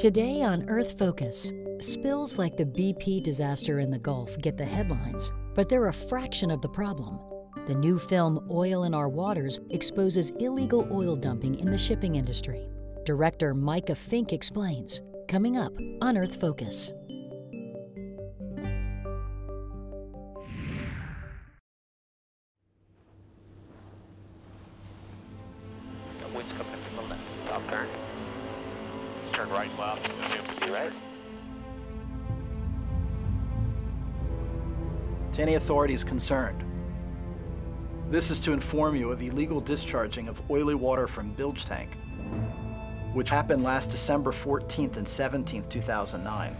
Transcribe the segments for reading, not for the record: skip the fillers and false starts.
Today on Earth Focus, spills like the BP disaster in the Gulf get the headlines, but they're a fraction of the problem. The new film Oil in Our Waters exposes illegal oil dumping in the shipping industry. Director Micah Fink explains, coming up on Earth Focus. Got winds coming in from the left. Top turn. Turn right left. Assume to be right. To any authorities concerned, this is to inform you of illegal discharging of oily water from bilge tank, which happened last December 14th and 17th, 2009.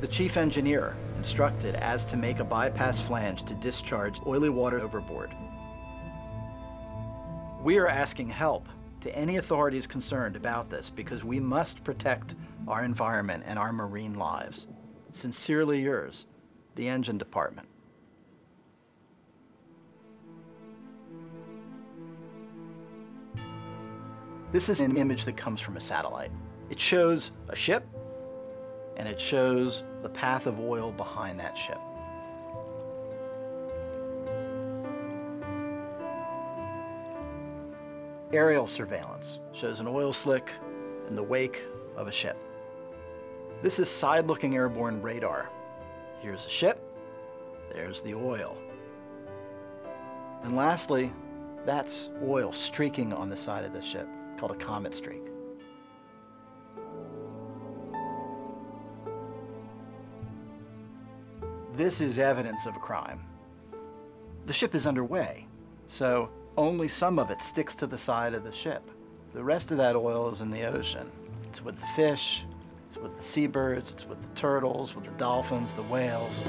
The chief engineer instructed as to make a bypass flange to discharge oily water overboard. We are asking help to any authorities concerned about this because we must protect our environment and our marine lives. Sincerely yours, the Engine Department. This is an image that comes from a satellite. It shows a ship, and it shows the path of oil behind that ship. Aerial surveillance shows an oil slick in the wake of a ship. This is side-looking airborne radar. Here's the ship, there's the oil. And lastly, that's oil streaking on the side of the ship, called a comet streak. This is evidence of a crime. The ship is underway, so only some of it sticks to the side of the ship. The rest of that oil is in the ocean. It's with the fish, it's with the seabirds, it's with the turtles, with the dolphins, the whales.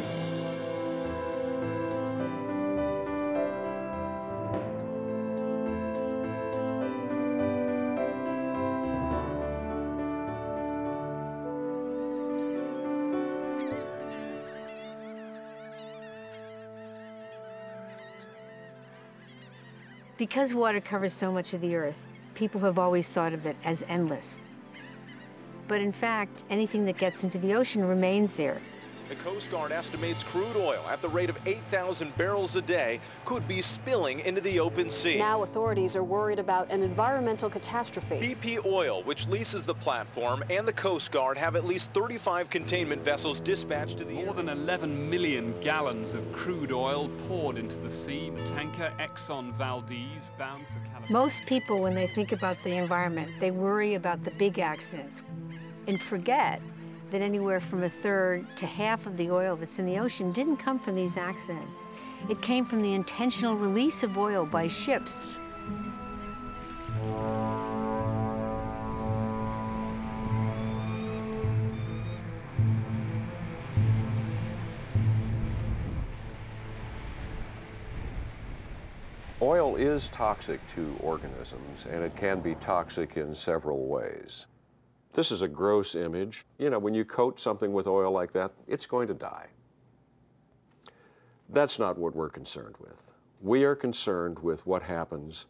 Because water covers so much of the Earth, people have always thought of it as endless. But in fact, anything that gets into the ocean remains there. The Coast Guard estimates crude oil at the rate of 8,000 barrels a day could be spilling into the open sea. Now authorities are worried about an environmental catastrophe. BP Oil, which leases the platform, and the Coast Guard have at least 35 containment vessels dispatched to the area. More than 11 million gallons of crude oil poured into the sea. The tanker Exxon Valdez bound for California. Most people, when they think about the environment, they worry about the big accidents and forget that anywhere from a third to half of the oil that's in the ocean didn't come from these accidents. It came from the intentional release of oil by ships. Oil is toxic to organisms, and it can be toxic in several ways. This is a gross image. You know, when you coat something with oil like that, it's going to die. That's not what we're concerned with. We are concerned with what happens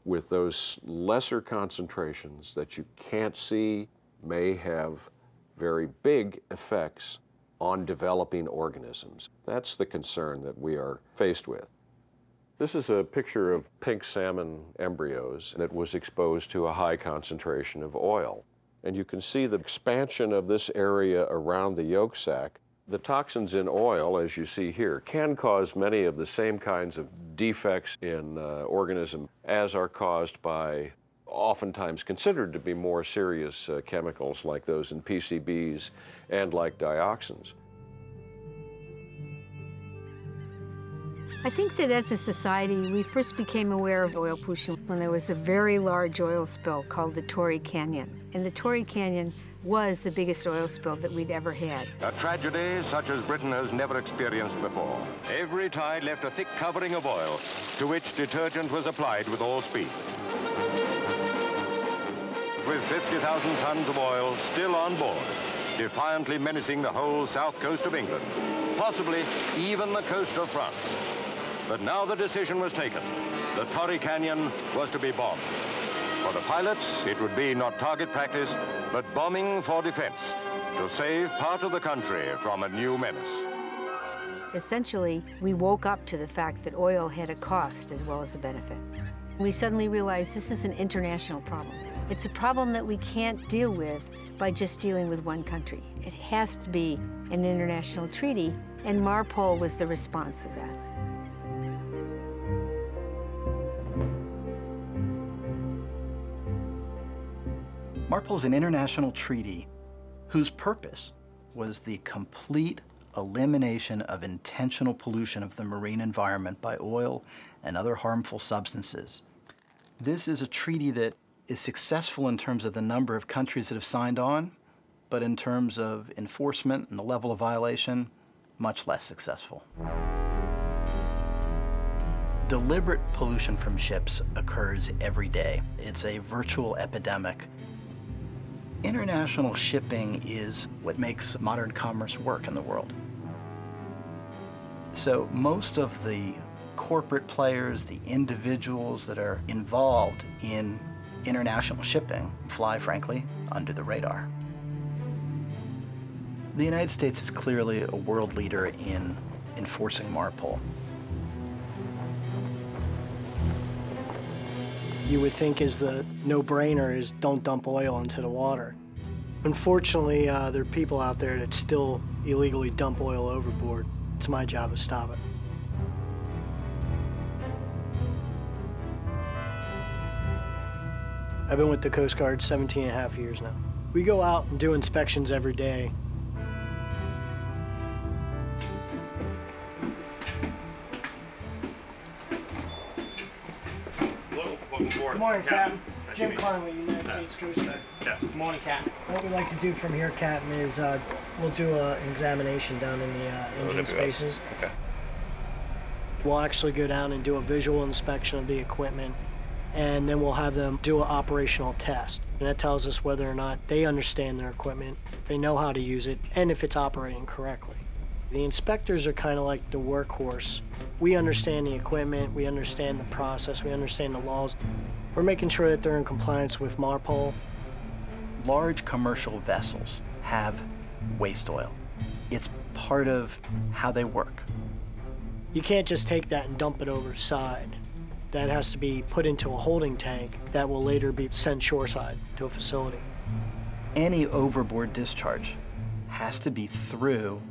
with those lesser concentrations that you can't see may have very big effects on developing organisms. That's the concern that we are faced with. This is a picture of pink salmon embryos that was exposed to a high concentration of oil. And you can see the expansion of this area around the yolk sac. The toxins in oil, as you see here, can cause many of the same kinds of defects in organism as are caused by oftentimes considered to be more serious chemicals like those in PCBs and like dioxins. I think that as a society, we first became aware of oil pollution when there was a very large oil spill called the Torrey Canyon. And the Torrey Canyon was the biggest oil spill that we'd ever had. A tragedy such as Britain has never experienced before. Every tide left a thick covering of oil, to which detergent was applied with all speed. With 50,000 tons of oil still on board, defiantly menacing the whole south coast of England, possibly even the coast of France. But now the decision was taken. The Torrey Canyon was to be bombed. For the pilots, it would be not target practice, but bombing for defense, to save part of the country from a new menace. Essentially, we woke up to the fact that oil had a cost as well as a benefit. We suddenly realized this is an international problem. It's a problem that we can't deal with by just dealing with one country. It has to be an international treaty, and MARPOL was the response to that. MARPOL is an international treaty whose purpose was the complete elimination of intentional pollution of the marine environment by oil and other harmful substances. This is a treaty that is successful in terms of the number of countries that have signed on, but in terms of enforcement and the level of violation, much less successful. Deliberate pollution from ships occurs every day. It's a virtual epidemic. International shipping is what makes modern commerce work in the world. So most of the corporate players, the individuals that are involved in international shipping fly, frankly, under the radar. The United States is clearly a world leader in enforcing MARPOL. You would think is the no-brainer is don't dump oil into the water. Unfortunately, there are people out there that still illegally dump oil overboard. It's my job to stop it. I've been with the Coast Guard 17 and a half years now. We go out and do inspections every day. Good morning, Captain. Jim Conley, United States Coast Guard. Good morning, Captain. What we like to do from here, Captain, is we'll do an examination down in the engine spaces. Okay. We'll actually go down and do a visual inspection of the equipment, and then we'll have them do an operational test. And that tells us whether or not they understand their equipment, they know how to use it, and if it's operating correctly. The inspectors are kind of like the workhorse. We understand the equipment, we understand the process, we understand the laws. We're making sure that they're in compliance with MARPOL. Large commercial vessels have waste oil. It's part of how they work. You can't just take that and dump it over the side. That has to be put into a holding tank that will later be sent shoreside to a facility. Any overboard discharge has to be through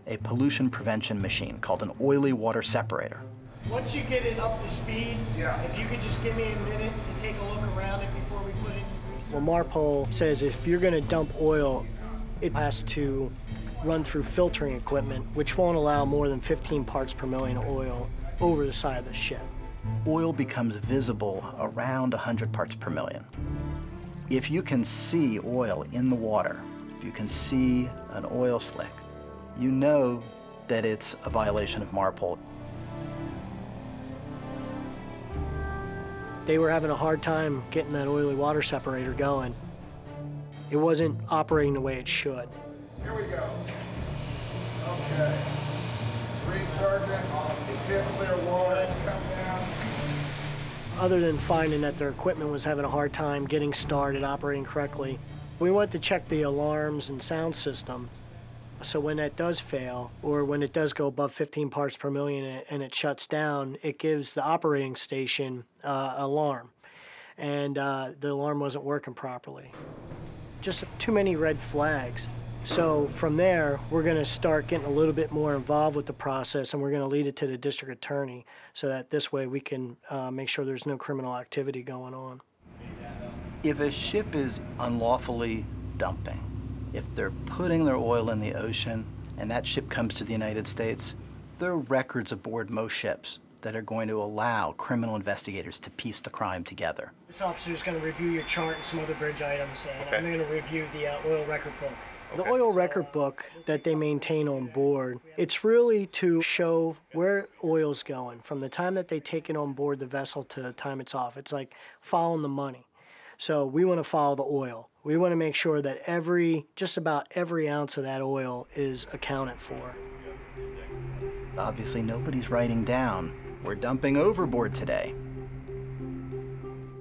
a pollution prevention machine called an oily water separator. Once you get it up to speed, if you could just give me a minute to take a look around it before we put it in. Well, MARPOL says if you're going to dump oil, it has to run through filtering equipment, which won't allow more than 15 parts per million of oil over the side of the ship. Oil becomes visible around 100 parts per million. If you can see oil in the water, if you can see an oil slick, you know that it's a violation of MARPOL. They were having a hard time getting that oily water separator going. It wasn't operating the way it should. Here we go. Okay. Restart it. It's hit clear water. It's come down. Other than finding that their equipment was having a hard time getting started, operating correctly, we went to check the alarms and sound system. So when that does fail, or when it does go above 15 parts per million and it shuts down, it gives the operating station alarm. And the alarm wasn't working properly. Just too many red flags. So from there, we're going to start getting a little bit more involved with the process, and we're going to lead it to the district attorney so that this way we can make sure there's no criminal activity going on. If a ship is unlawfully dumping, if they're putting their oil in the ocean and that ship comes to the United States, there are records aboard most ships that are going to allow criminal investigators to piece the crime together. This officer is going to review your chart and some other bridge items, and I'm going to review the oil record book. The oil record book that they maintain on board, it's really to show where oil's going from the time that they take it on board the vessel to the time it's off. It's like following the money. So we want to follow the oil. We want to make sure that just about every ounce of that oil is accounted for. Obviously, nobody's writing down, we're dumping overboard today.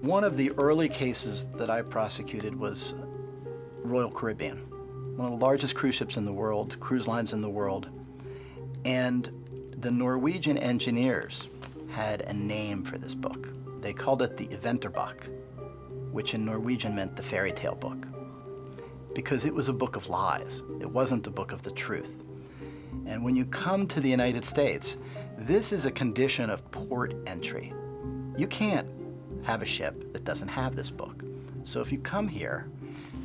One of the early cases that I prosecuted was Royal Caribbean, one of the largest cruise ships in the world, cruise lines in the world. And the Norwegian engineers had a name for this book. They called it the Eventerbok, which in Norwegian meant the fairy tale book, because it was a book of lies. It wasn't a book of the truth. And when you come to the United States, this is a condition of port entry. You can't have a ship that doesn't have this book. So if you come here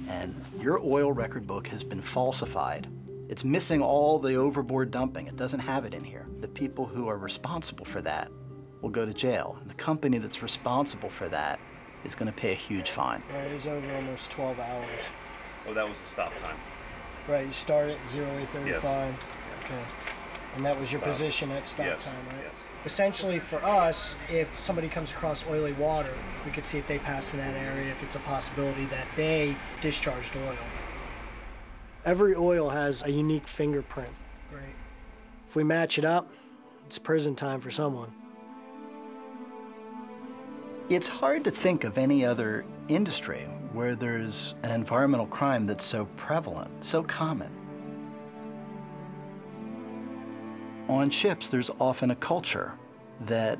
and your oil record book has been falsified, it's missing all the overboard dumping, it doesn't have it in here, the people who are responsible for that will go to jail. And the company that's responsible for that is going to pay a huge fine. Right, it was over almost 12 hours. Oh, that was the stop time. Right, you start at 0835. Yes. Okay. And that was your Stop. position at stop Yes. time, right? Yes. Essentially, for us, if somebody comes across oily water, we could see if they pass in that area, if it's a possibility that they discharged oil. Every oil has a unique fingerprint. Great. If we match it up, it's prison time for someone. It's hard to think of any other industry where there's an environmental crime that's so prevalent, so common. On ships, there's often a culture that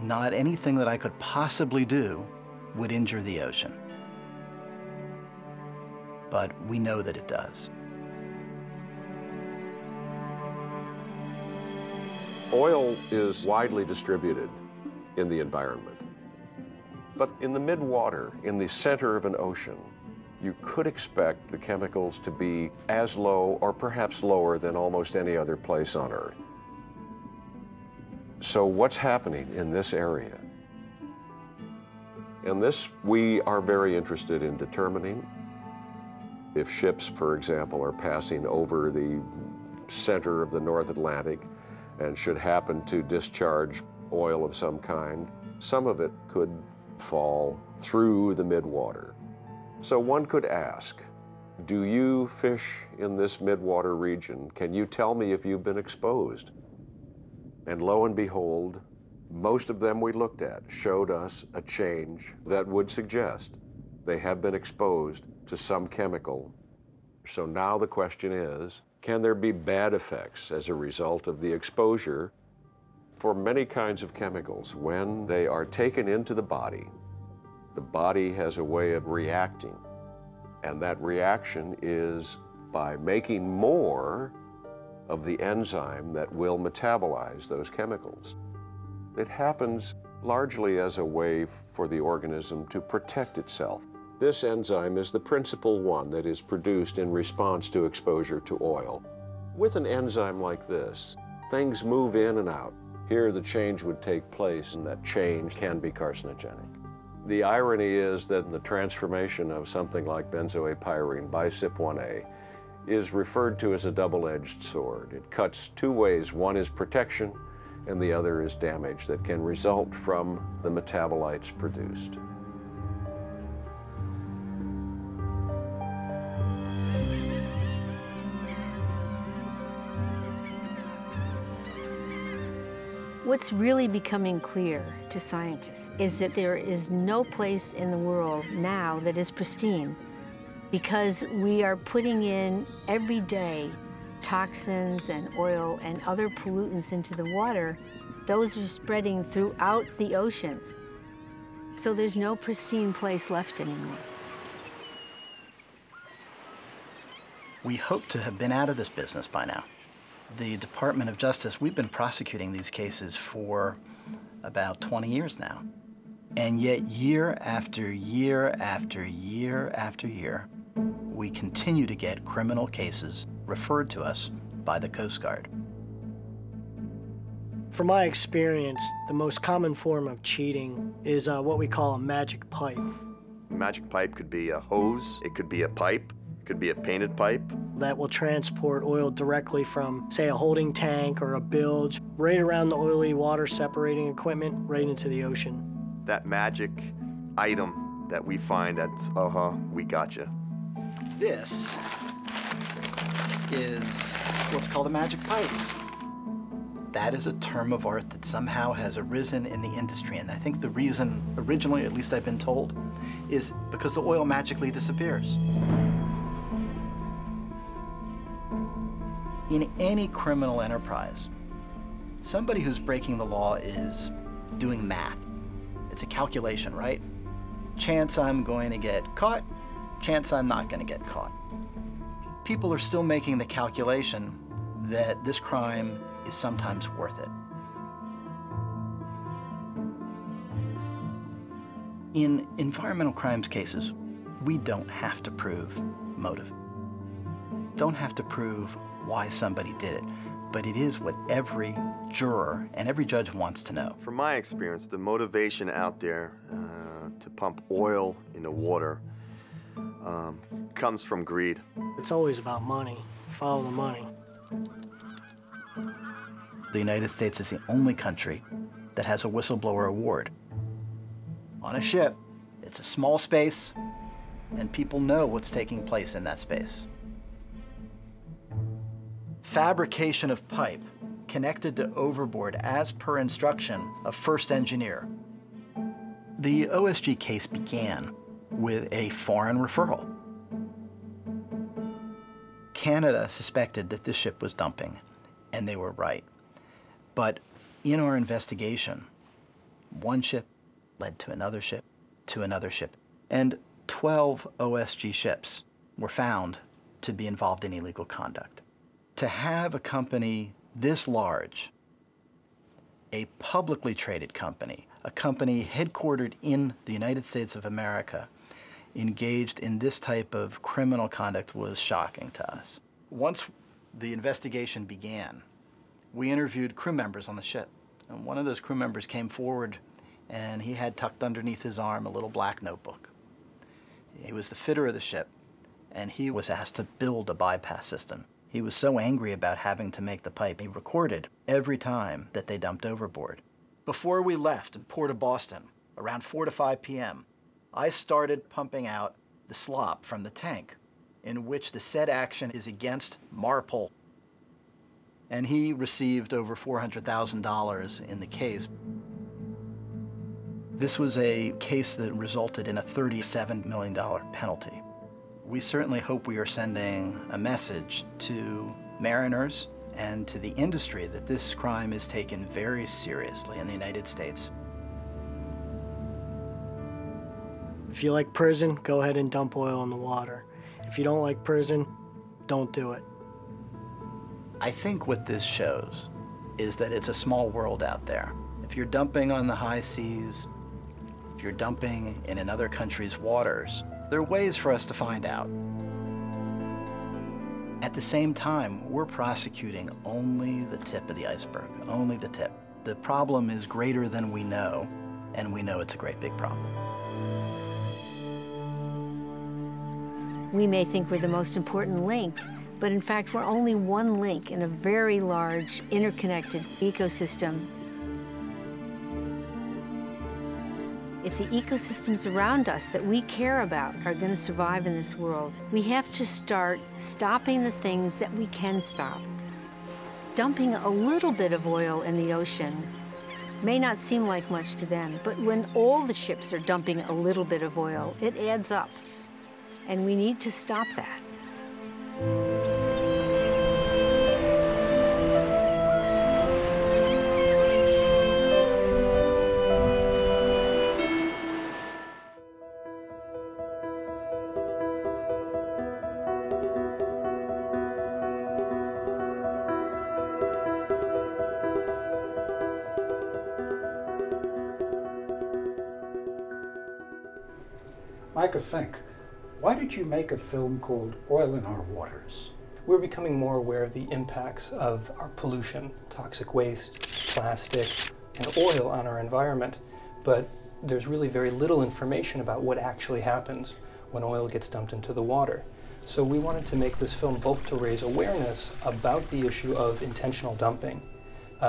not anything that I could possibly do would injure the ocean. But we know that it does. Oil is widely distributed in the environment. But in the midwater, in the center of an ocean, you could expect the chemicals to be as low or perhaps lower than almost any other place on Earth. So what's happening in this area? And this we are very interested in determining. If ships, for example, are passing over the center of the North Atlantic and should happen to discharge oil of some kind, some of it could fall through the midwater. So one could ask, do you fish in this midwater region? Can you tell me if you've been exposed? And lo and behold, most of them we looked at showed us a change that would suggest they have been exposed to some chemical. So now the question is, can there be bad effects as a result of the exposure? For many kinds of chemicals, when they are taken into the body has a way of reacting. And that reaction is by making more of the enzyme that will metabolize those chemicals. It happens largely as a way for the organism to protect itself. This enzyme is the principal one that is produced in response to exposure to oil. With an enzyme like this, things move in and out. Here the change would take place, and that change can be carcinogenic. The irony is that the transformation of something like benzoate-pyrene by CYP1A is referred to as a double-edged sword. It cuts two ways. One is protection, and the other is damage that can result from the metabolites produced. What's really becoming clear to scientists is that there is no place in the world now that is pristine, because we are putting in every day toxins and oil and other pollutants into the water. Those are spreading throughout the oceans. So there's no pristine place left anymore. We hope to have been out of this business by now. The Department of Justice, we've been prosecuting these cases for about 20 years now. And yet year after year after year after year, we continue to get criminal cases referred to us by the Coast Guard. From my experience, the most common form of cheating is what we call a magic pipe. A magic pipe could be a hose, it could be a pipe, it could be a painted pipe. That will transport oil directly from, say, a holding tank or a bilge, right around the oily water separating equipment, right into the ocean. That magic item that we find, that's, we gotcha. This is what's called a magic pipe. That is a term of art that somehow has arisen in the industry. And I think the reason, originally, at least I've been told, is because the oil magically disappears. In any criminal enterprise, somebody who's breaking the law is doing math. It's a calculation, right? Chance I'm going to get caught, chance I'm not going to get caught. People are still making the calculation that this crime is sometimes worth it. In environmental crimes cases, we don't have to prove motive. Don't have to prove why somebody did it, but it is what every juror and every judge wants to know. From my experience, the motivation out there to pump oil into water comes from greed. It's always about money. Follow the money. The United States is the only country that has a whistleblower award. On a ship, it's a small space, and people know what's taking place in that space. Fabrication of pipe connected to overboard as per instruction of first engineer. The OSG case began with a foreign referral. Canada suspected that this ship was dumping, and they were right. But in our investigation, one ship led to another ship, and 12 OSG ships were found to be involved in illegal conduct. To have a company this large, a publicly traded company, a company headquartered in the United States of America, engaged in this type of criminal conduct was shocking to us. Once the investigation began, we interviewed crew members on the ship. And one of those crew members came forward, and he had tucked underneath his arm a little black notebook. He was the fitter of the ship, and he was asked to build a bypass system. He was so angry about having to make the pipe, he recorded every time that they dumped overboard. Before we left in Port of Boston, around 4 to 5 p.m., I started pumping out the slop from the tank, in which the said action is against MARPOL. And he received over $400,000 in the case. This was a case that resulted in a $37 million penalty. We certainly hope we are sending a message to mariners and to the industry that this crime is taken very seriously in the United States. If you like prison, go ahead and dump oil in the water. If you don't like prison, don't do it. I think what this shows is that it's a small world out there. If you're dumping on the high seas, if you're dumping in another country's waters, there are ways for us to find out. At the same time, we're prosecuting only the tip of the iceberg, only the tip. The problem is greater than we know, and we know it's a great big problem. We may think we're the most important link, but in fact, we're only one link in a very large, interconnected ecosystem. If the ecosystems around us that we care about are going to survive in this world, we have to start stopping the things that we can stop. Dumping a little bit of oil in the ocean may not seem like much to them, but when all the ships are dumping a little bit of oil, it adds up. And we need to stop that. Micah Fink, why did you make a film called Oil in Our Waters? We're becoming more aware of the impacts of our pollution, toxic waste, plastic, and oil on our environment, but there's really very little information about what actually happens when oil gets dumped into the water. So we wanted to make this film both to raise awareness about the issue of intentional dumping,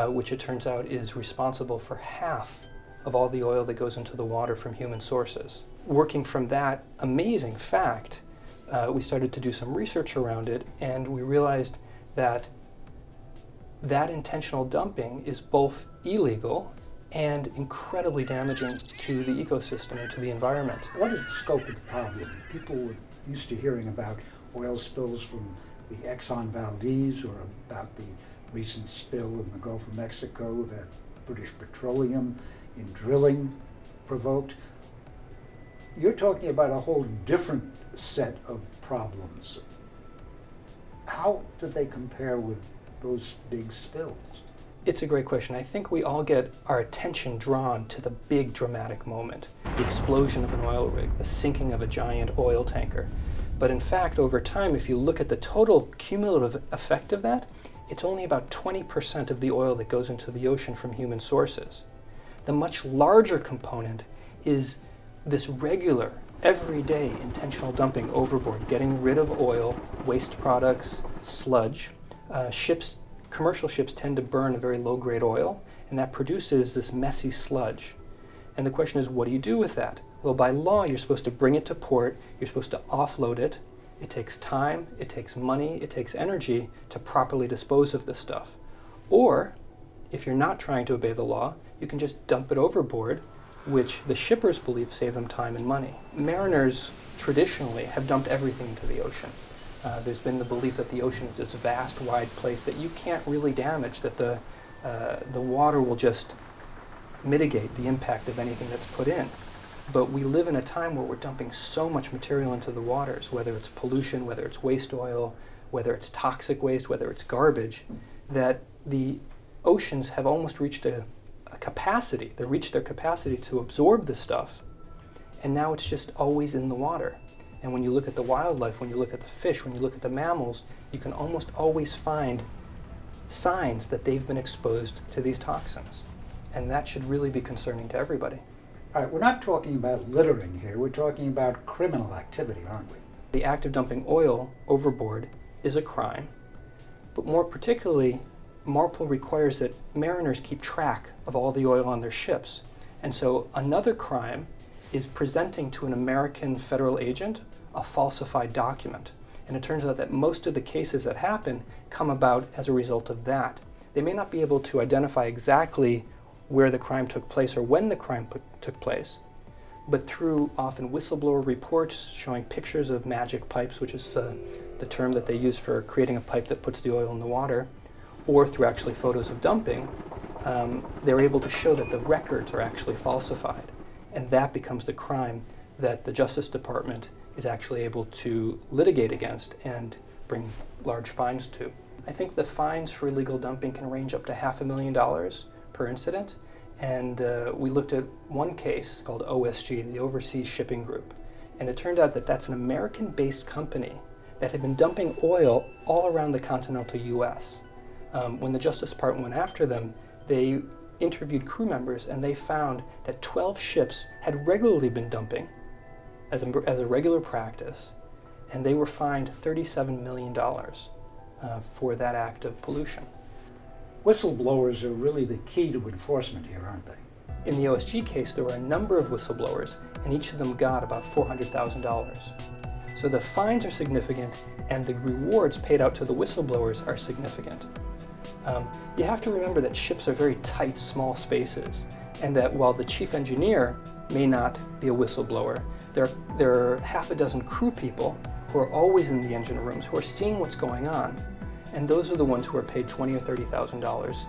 which it turns out is responsible for half of all the oil that goes into the water from human sources. Working from that amazing fact, we started to do some research around it, and we realized that that intentional dumping is both illegal and incredibly damaging to the ecosystem and to the environment. What is the scope of the problem? People were used to hearing about oil spills from the Exxon Valdez or about the recent spill in the Gulf of Mexico that British Petroleum in drilling provoked. You're talking about a whole different set of problems. How do they compare with those big spills? It's a great question. I think we all get our attention drawn to the big dramatic moment, the explosion of an oil rig, the sinking of a giant oil tanker. But in fact, over time, if you look at the total cumulative effect of that, it's only about 20% of the oil that goes into the ocean from human sources. The much larger component is this regular, everyday intentional dumping overboard, getting rid of oil, waste products, sludge. Commercial ships tend to burn a very low-grade oil, and that produces this messy sludge. And the question is, what do you do with that? Well, by law, you're supposed to bring it to port, you're supposed to offload it. It takes time, it takes money, it takes energy to properly dispose of this stuff. Or, if you're not trying to obey the law, you can just dump it overboard, which the shippers believe save them time and money. Mariners traditionally have dumped everything into the ocean. There's been the belief that the ocean is this vast, wide place that you can't really damage, that the water will just mitigate the impact of anything that's put in. But we live in a time where we're dumping so much material into the waters, whether it's pollution, whether it's waste oil, whether it's toxic waste, whether it's garbage, that the oceans have almost reached a capacity. They've reached their capacity to absorb this stuff, and now it's just always in the water. And when you look at the wildlife, when you look at the fish, when you look at the mammals, you can almost always find signs that they've been exposed to these toxins. And that should really be concerning to everybody. All right, we're not talking about littering here, we're talking about criminal activity, aren't we? The act of dumping oil overboard is a crime, but more particularly, MARPOL requires that mariners keep track of all the oil on their ships. And so another crime is presenting to an American federal agent a falsified document. And it turns out that most of the cases that happen come about as a result of that. They may not be able to identify exactly where the crime took place or when the crime took place, but through often whistleblower reports showing pictures of magic pipes, which is the term that they use for creating a pipe that puts the oil in the water, or through actually photos of dumping, they're able to show that the records are actually falsified. And that becomes the crime that the Justice Department is actually able to litigate against and bring large fines to. I think the fines for illegal dumping can range up to $500,000 per incident. And we looked at one case called OSG, the Overseas Shipping Group. And it turned out that that's an American-based company that had been dumping oil all around the continental US. When the Justice Department went after them, they interviewed crew members, and they found that 12 ships had regularly been dumping as a regular practice, and they were fined $37 million for that act of pollution. Whistleblowers are really the key to enforcement here, aren't they? In the OSG case, there were a number of whistleblowers, and each of them got about $400,000. So the fines are significant, and the rewards paid out to the whistleblowers are significant. You have to remember that ships are very tight, small spaces, and that while the chief engineer may not be a whistleblower, there are half a dozen crew people who are always in the engine rooms, who are seeing what's going on, and those are the ones who are paid $20,000 or $30,000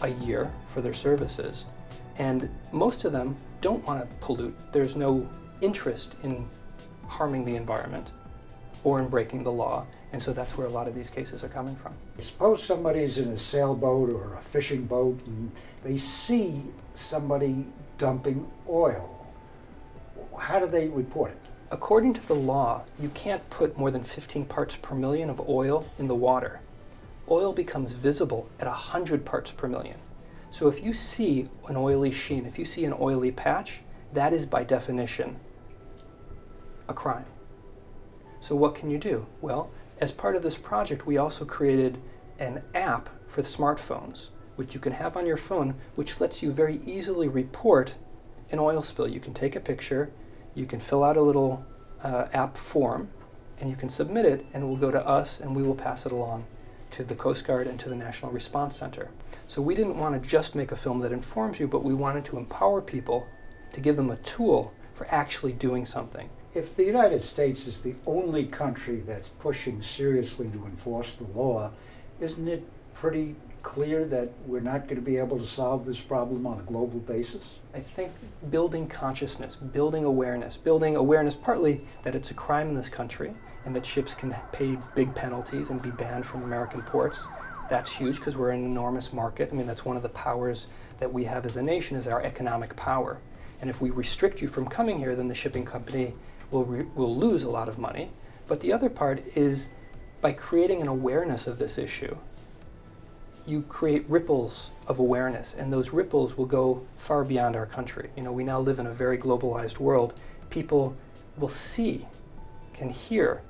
a year for their services. And most of them don't want to pollute. There's no interest in harming the environment or in breaking the law, and so that's where a lot of these cases are coming from. Suppose somebody's in a sailboat or a fishing boat and they see somebody dumping oil. How do they report it? According to the law, you can't put more than 15 parts per million of oil in the water. Oil becomes visible at 100 parts per million. So if you see an oily sheen, if you see an oily patch, that is by definition a crime. So what can you do? Well, as part of this project, we also created an app for smartphones, which you can have on your phone, which lets you very easily report an oil spill. You can take a picture, you can fill out a little app form, and you can submit it, and it will go to us, and we will pass it along to the Coast Guard and to the National Response Center. So we didn't want to just make a film that informs you, but we wanted to empower people to give them a tool for actually doing something. If the United States is the only country that's pushing seriously to enforce the law, isn't it pretty clear that we're not going to be able to solve this problem on a global basis? I think building consciousness, building awareness partly that it's a crime in this country and that ships can pay big penalties and be banned from American ports. That's huge because we're an enormous market. I mean, that's one of the powers that we have as a nation, is our economic power. And if we restrict you from coming here, then the shipping company will lose a lot of money. But the other part is, by creating an awareness of this issue, you create ripples of awareness, and those ripples will go far beyond our country. You know, we now live in a very globalized world. People will see, can hear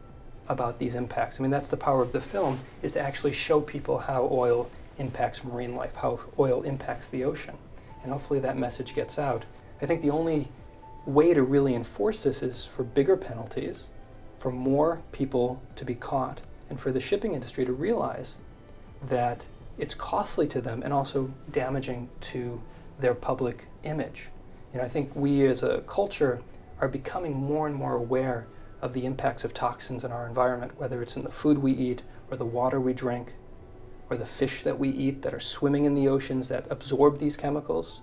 about these impacts. I mean, that's the power of the film, is to actually show people how oil impacts marine life, how oil impacts the ocean. And hopefully that message gets out. I think the only way to really enforce this is for bigger penalties, for more people to be caught, and for the shipping industry to realize that it's costly to them and also damaging to their public image. You know, I think we as a culture are becoming more and more aware of the impacts of toxins in our environment, whether it's in the food we eat or the water we drink or the fish that we eat that are swimming in the oceans that absorb these chemicals.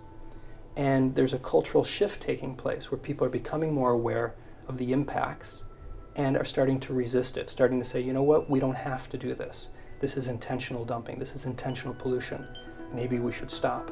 And there's a cultural shift taking place where people are becoming more aware of the impacts and are starting to resist it, starting to say, you know what, we don't have to do this. This is intentional dumping. This is intentional pollution. Maybe we should stop.